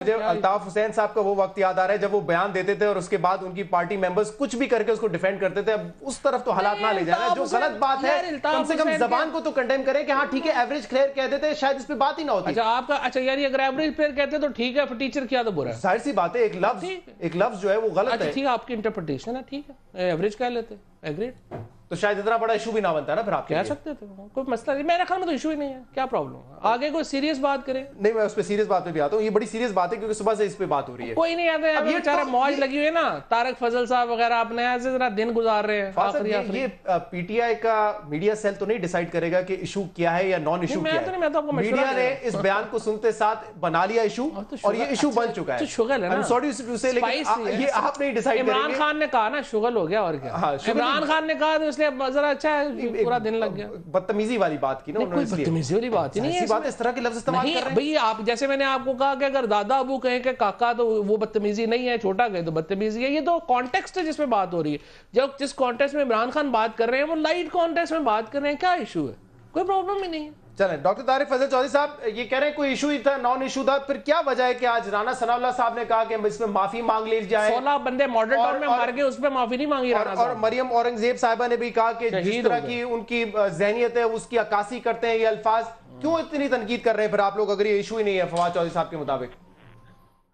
मुझे अल्ताफ हुसैन साहब का वो वक्त याद आ रहा है जब वो बयान देते थे और उसके बाद उनकी पार्टी मेंबर्स कुछ भी करके उसको डिफेंड करते थे। अब उस तरफ तो हालात ना ले जाना, जो गलत बात है कम से कम जबान को तो कंडेम करें कि हाँ ठीक है एवरेज प्लेयर कह देते शायद इस पे बात ही ना होती। अच्छा आपका, अच्छा यार ये अगर एवरेज प्लेयर कहते तो ठीक है, टीचर किया तो बुरा है। जाहिर सी बात है, एक लफ्ज जो है वो गलत है। ठीक है, आपकी इंटरप्रिटेशन है, ठीक है, एवरेज कह लेते, एग्रीड। तो शायद इतना बड़ा इशू भी ना बनता ना फिर आप कह सकते थे, कोई मसला नहीं, मेरे ख्याल में तो इशू ही नहीं है, क्या प्रॉब्लम है। आगे कोई सीरियस बात करें। नहीं, मैं उस पे सीरियस बात पे भी आता हूँ, ये बड़ी सीरियस बात है क्योंकि सुबह से इस पे बात हो रही है। कोई नहीं आता है, बेचारा मौज लगी हुई है ना, तारक फजल साहब वगैरह अपने ऐसे जरा दिन गुजार रहे हैं। ये पीटीआई का मीडिया सेल तो नहीं डिसाइड करेगा कि इशू क्या है या नॉन इशू क्या है। मीडिया ने इस बयान को सुनते साथ बना लिया इशू और ये इशू बन चुका है। शुगल है ना, सॉरी से, लेकिन ये आप नहीं डिसाइड करेंगे। इमरान खान ने कहा ना शुगल हो गया, और क्या इमरान खान ने कहा तो इसलिए जरा अच्छा पूरा दिन लग गया। बदतमीजी वाली बात की ना उन्होंने, बदतमीजी वाली बात ही नहीं है, बात इस तरह के लफ्ज इस्तेमाल कर रहे हैं। भाई आप जैसे मैंने आपको कहा कि अगर दादा अबू कहें कि काका तो वो बदतमीजी नहीं है, छोटा कहे तो बदतमीजी है। ये तो कॉन्टेक्स्ट है जिसमें बात हो रही है। जब जिस कॉन्टेक्स्ट में इमरान खान बात कर रहे हैं वो लाइट कॉन्टेक्स्ट में बात कर रहे हैं, क्या इशू है, कोई प्रॉब्लम ही नहीं है। चलें, डॉक्टर तारिक फजल चौधरी साहब ये कह रहे हैं कोई इशू ही था, नॉन इशू था, फिर क्या वजह है कि आज राना सनाउल्लाह साहब ने कहा कि इसमें माफी मांग ली जाए। 16 बंदे मॉडल टाउन में मार गए, उसमें माफी नहीं मांगी राना साहब। और मरियम औरंगजेब साहिबा ने भी कहा कि जिस तरह की उनकी जहनियत है उसकी अक्कासी करते हैं ये अल्फाज। क्यों इतनी तनकीद कर रहे हैं फिर आप लोग, अगर ये इशू ही नहीं है फवाद चौधरी साहब के मुताबिक?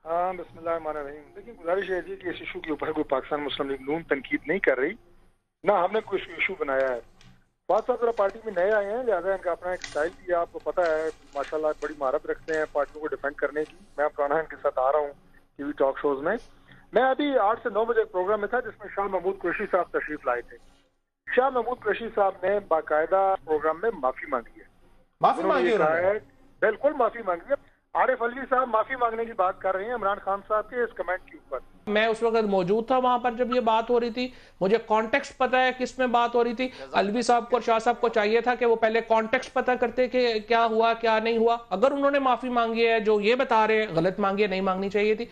हाँ, बिस्मिल्लाहिर्रहमानिर्रहीम। देखिए, गुजारिश है कि इस इशू के ऊपर कोई पाकिस्तान मुस्लिम लीग नून तनकीद नहीं कर रही, ना हमने कोई इशू बनाया है। बात साहब जरा पार्टी में नए आए हैं, लिहाजा इनका अपना एक स्टाइल भी है, आपको पता है माशाल्लाह बड़ी महारत रखते हैं पार्टियों को डिफेंड करने की। मैं पुराना इनके साथ आ रहा हूँ टीवी टॉक शोज में। मैं अभी 8 से 9 बजे एक प्रोग्राम में था जिसमें शाह महमूद कुरैशी साहब तशरीफ लाए थे। शाह महमूद कुरैशी साहब ने बाकायदा प्रोग्राम में माफी मांगी है। माफी मांगी है, बिल्कुल माफी मांगी है। आरिफ अलवी साहब माफी मांगने की बात कर रहे हैं इमरान खान साहब के इस कमेंट के ऊपर। मैं उस वक्त मौजूद था वहां पर जब ये बात हो रही थी, मुझे कॉन्टेक्स्ट पता है किस में बात हो रही थी। अलवी साहब को और शाह साहब को चाहिए था कि वो पहले कॉन्टेक्स्ट पता करते कि क्या हुआ क्या नहीं हुआ। अगर उन्होंने माफी मांगी है, जो ये बता रहे हैं गलत मांगी है, नहीं मांगनी चाहिए थी,